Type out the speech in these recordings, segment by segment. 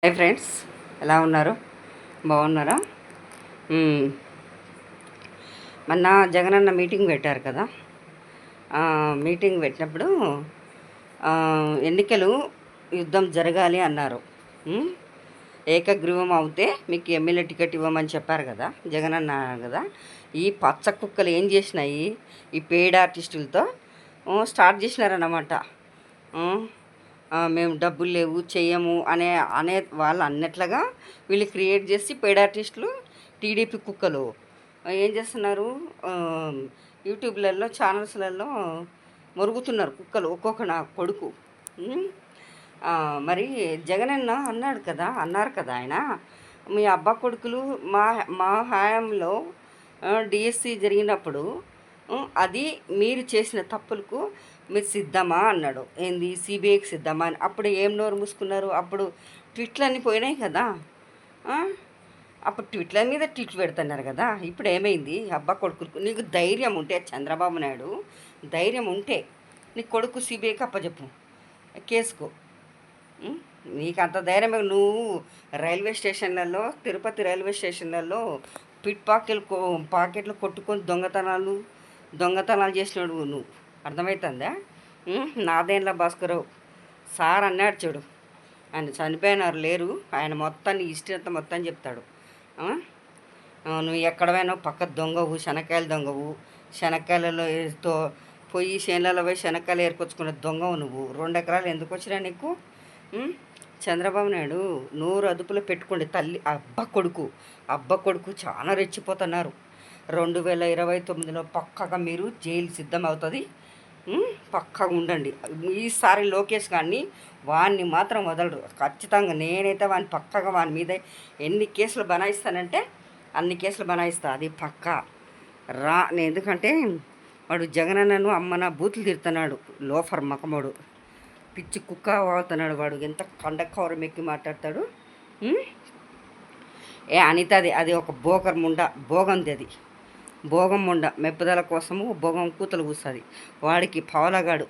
Hi friends, ఎలా ఉన్నారు? బాగున్నారా? మ్మ్. మొన్న జగనన్న మీటింగ్ పెట్టారు కదా. మీటింగ్ పెట్టినప్పుడు ఎన్నికలు యుద్ధం జరగాలి అన్నారు. మ్మ్. ఏకగ్రీవం అవుతే మీకు ఎమ్మెల్యే టికెట్ ఇవ్వమని చెప్పారు కదా జగనన్న కదా. ఈ పచ్చ కుక్కలు ఏం చేసినాయి? ఈ పెయిడ్ ఆర్టిస్టులతో స్టార్ట్ చేసినారన్నమాట. మేము డబ్బులు లేవు చెయ్యము అనే వాళ్ళు అన్నట్లుగా వీళ్ళు క్రియేట్ చేసి పెయిడ్ ఆర్టిస్టులు టీడీపీ కుక్కలు ఏం చేస్తున్నారు? యూట్యూబ్లలో ఛానల్స్లలో మొరుగుతున్నారు కుక్కలు ఒక్కొక్క నా కొడుకు. మరి జగనన్న అన్నారు కదా ఆయన, మీ అబ్బా కొడుకులు మా మా హయాంలో డిఎస్సి జరిగినప్పుడు అది మీరు చేసిన తప్పులకు మీరు సిద్ధమా అన్నాడు. ఏంది సిబిఐకి సిద్ధమా అని. అప్పుడు ఏం నోరు మూసుకున్నారు? అప్పుడు ట్విట్లన్నీ పోయినాయి కదా. అప్పుడు ట్విట్ల మీద ట్విట్లు పెడుతున్నారు కదా. ఇప్పుడు ఏమైంది? అబ్బా కొడుకు, నీకు ధైర్యం ఉంటే చంద్రబాబు నాయుడు ధైర్యం ఉంటే నీ కొడుకు సిబిఐకి అప్పచెప్పు కేసుకో. నీకు అంత ధైర్యం నువ్వు రైల్వే స్టేషన్లలో, తిరుపతి రైల్వే స్టేషన్లలో పాకెట్లు కొట్టుకొని దొంగతనాలు చేసినాడు నువ్వు. అర్థమవుతుందా? నాదేండ్ల భాస్కరరావు సార్ అన్నాడు చూడు, ఆయన చనిపోయినారు లేరు, ఆయన మొత్తాన్ని హిస్టరీ అంతా మొత్తం చెప్తాడు. నువ్వు ఎక్కడ పోయినావు? పక్క దొంగవు, శనక్కాయలు దొంగవు, శనక్కాయలలో పోయి చేనులలో పోయి శనక్కాయలు ఏరుకొచ్చుకున్న దొంగవు నువ్వు. 2 ఎకరాలు ఎందుకు వచ్చినా నీకు? చంద్రబాబు నాయుడు నూరు అదుపులో పెట్టుకోండి. తల్లి అబ్బ కొడుకు చాలా రెచ్చిపోతున్నారు. 2029లో పక్కగా మీరు జైలు సిద్ధం అవుతుంది. పక్కగా ఉండండి. ఈసారి లోకేష్ కానీ వాడిని మాత్రం వదలరు ఖచ్చితంగా. నేనైతే వాని మీద ఎన్ని కేసులు బనాయిస్తానంటే అన్ని కేసులు బనాయిస్తా, అది పక్కా ఎందుకంటే వాడు జగనన్నను అమ్మన బూతులు తిడుతున్నాడు. లోఫర్ మకమోడు, పిచ్చి కుక్క వాడుతున్నాడు వాడు. ఎంత కండకవరం ఎక్కి మాట్లాడతాడు. అనితది అది ఒక భోగంది, అది భోగం ముండ. మెప్పుదల కోసము భోగం కూతలు కూస్తుంది వాడికి. పవలగాడు,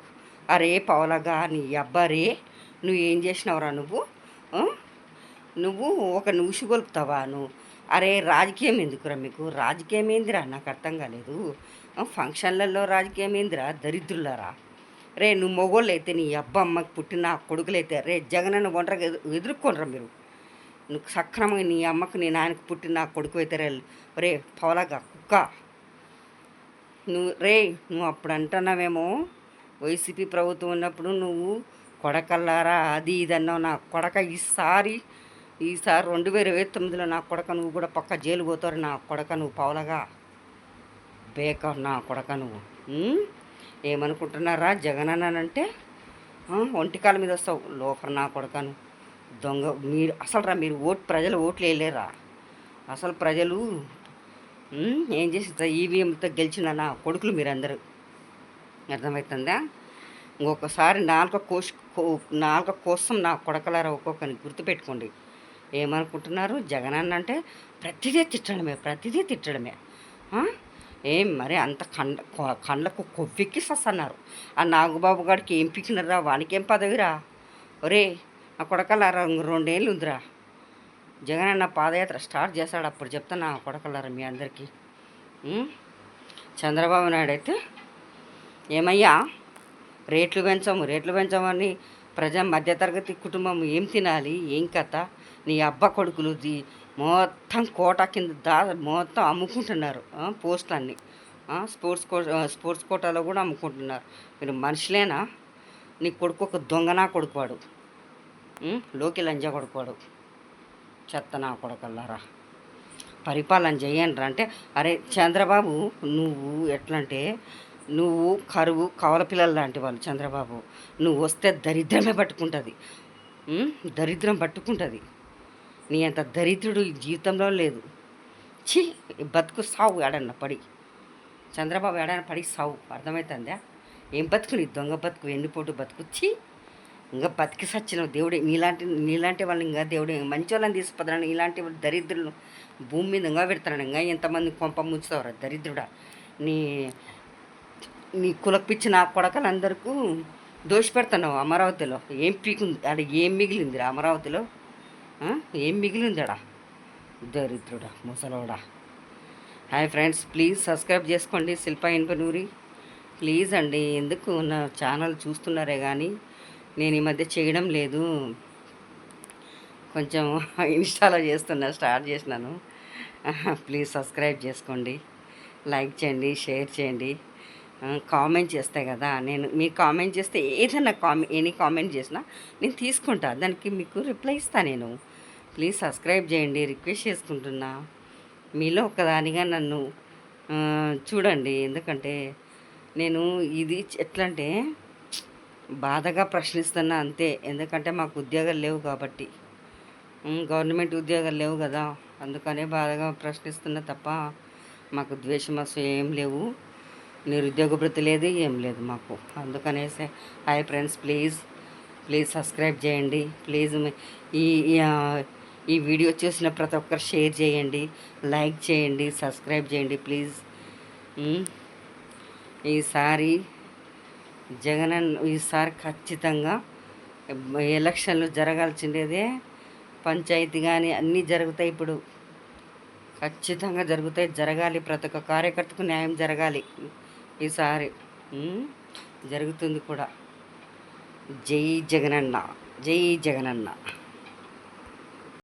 అరే పవలగా నీ అబ్బారే, నువ్వు ఏం చేసినావురా? నువ్వు ఒక నువ్వు గొలుపుతావా నువ్వు? అరే రాజకీయం ఎందుకురా మీకు? రాజకీయం ఏందిరా? నాకు అర్థం కాలేదు. ఫంక్షన్లలో రాజకీయం ఏందిరా? దరిద్రులారా రే. నువ్వు మొగోళ్ళు అయితే, నీ అమ్మకి పుట్టిన కొడుకులైతే రే జగనన్న ఒంటరిగా ఎదుర్కొనరా మీరు? నువ్వు సక్రమంగా నీ అమ్మకు నీ నాయనకు పుట్టిన కొడుకు అయితే రే పవలగా కుక్క నువ్వు అప్పుడు అంటున్నావేమో వైసీపీ ప్రభుత్వం ఉన్నప్పుడు నువ్వు కొడకల్లారా అది ఇది అన్నావు. నా కొడక ఈసారి 2029లో నా కొడక నువ్వు కూడా పక్క జైలు పోతారు. నా కొడక నువ్వు పవలగా బేక, నా కొడక నువ్వు. ఏమనుకుంటున్నారా? జగనన్నంటే ఒంటికాల మీద వస్తావు. లోపల నా కొడకను దొంగ. మీరు ప్రజలు ఓట్లు వేయలేరా? అసలు ప్రజలు ఏం చేసి ఈవీఎంతో గెలిచిన నా కొడుకులు మీరందరూ. అర్థమవుతుందా? ఇంకొకసారి నాలుక కోసం నా కొడకలారా ఒక్కొక్కరిని గుర్తుపెట్టుకోండి. ఏమనుకుంటున్నారు? జగనన్న అంటే ప్రతిదీ తిట్టడమే. ఏం మరి అంత కండ్లకు కొవ్వెక్కి సస్తున్నారు. ఆ నాగబాబు గారికి ఏం పిక్కినరా? వానికేం పదవిరా? ఒరే నా కొడకలారా, 2 ఏళ్ళు ఉందిరా. జగనన్న పాదయాత్ర స్టార్ట్ చేశాడు, అప్పుడు చెప్తాను నా కొడకలారా మీ అందరికీ. చంద్రబాబు నాయుడు అయితే ఏమయ్యా రేట్లు పెంచమని మధ్యతరగతి కుటుంబం ఏం తినాలి? ఏం కథ? నీ అబ్బ కొడుకులు మొత్తం కోటా కింద మొత్తం అమ్ముకుంటున్నారు. పోస్టులన్నీ స్పోర్ట్స్ కోటాలో కూడా అమ్ముకుంటున్నారు. మీరు మనుషులేనా? నీ కొడుకు ఒక దొంగనా కొడుకువాడు, లోకి లంజా కొడుకువాడు. చెత్త నా కొడుకల్లారా, పరిపాలన చేయండి అంటే. అరే చంద్రబాబు, నువ్వు ఎట్లంటే నువ్వు కవల పిల్లలు లాంటి వాళ్ళు. చంద్రబాబు నువ్వు వస్తే దరిద్రమే పట్టుకుంటుంది. దరిద్రం పట్టుకుంటుంది. నీ అంత దరిద్రుడు ఈ జీవితంలో లేదు. బతుకు సావు ఏడన్నా పడి. చంద్రబాబు ఏడన్నా పడి సావు. అర్థమవుతుందా? ఏం బతుకు నీ దొంగ బతుకు, ఎన్నిపోటు బతుకు. ఇంకా బతికి సచ్చిన దేవుడే. నీలాంటి వాళ్ళు ఇంకా దేవుడే మంచి వాళ్ళని తీసుకుపోతాను. ఇలాంటి దరిద్రులు భూమి మీద ఇంకా పెడతాను. ఇంకా ఎంతమంది కొంప ముంచుతావురా దరిద్రుడా? నీ కులపిచ్చి నా కొడకలందరికీ దోషి పెడుతున్నావు. అమరావతిలో ఏం పీకుంది? అక్కడ ఏం మిగిలిందిరా అమరావతిలో? ఆ? ఏం మిగిలిందడా దరిద్రుడా ముసలోడా. హాయ్ ఫ్రెండ్స్, ప్లీజ్ సబ్స్క్రైబ్ చేసుకోండి శిల్ప ఇనుపనూరి. ప్లీజ్ అండి, ఎందుకు నా ఛానల్ చూస్తున్నారే కానీ నేను ఈ మధ్య చేయడం లేదు. కొంచెం ఇన్స్టాలో స్టార్ట్ చేసినాను. ప్లీజ్ సబ్స్క్రైబ్ చేసుకోండి, లైక్ చేయండి, షేర్ చేయండి, కామెంట్ చేస్తే కదా. నేను మీరు కామెంట్ చేస్తే ఏదైనా ఎనీ కామెంట్ చేసినా నేను తీసుకుంటా, దానికి మీకు రిప్లై ఇస్తాను నేను. ప్లీజ్ సబ్స్క్రైబ్ చేయండి, రిక్వెస్ట్ చేసుకుంటున్నా. మీలో ఒకదానిగా నన్ను చూడండి. ఎందుకంటే నేను ఇది ఎట్లా అంటే బాధగా ప్రశ్నిస్తున్నా అంతే. ఎందుకంటే మాకు ఉద్యోగాలు లేవు కాబట్టి, గవర్నమెంట్ ఉద్యోగాలు లేవు కదా, అందుకనే బాధగా ప్రశ్నిస్తున్నా తప్ప మాకు ద్వేషం అసలు ఏం లేవు. నిరుద్యోగ భృతి లేదు, ఏం లేదు మాకు. అందుకనేసి hi friends, please please subscribe చేయండి. ప్లీజ్ ఈ ఈ వీడియో చూసిన ప్రతి ఒక్కరు షేర్ చేయండి, లైక్ చేయండి, సబ్స్క్రైబ్ చేయండి ప్లీజ్. ఈసారి ఈసారి ఖచ్చితంగా ఎలక్షన్లు జరగాల్సిందేదే. పంచాయతీ కానీ అన్నీ జరుగుతాయి ఇప్పుడు, ఖచ్చితంగా జరుగుతాయి, జరగాలి. ప్రతి ఒక్క కార్యకర్తకు న్యాయం జరగాలి ఈసారి. జరుగుతుంది కూడా. జై జగనన్న, జై జగనన్న.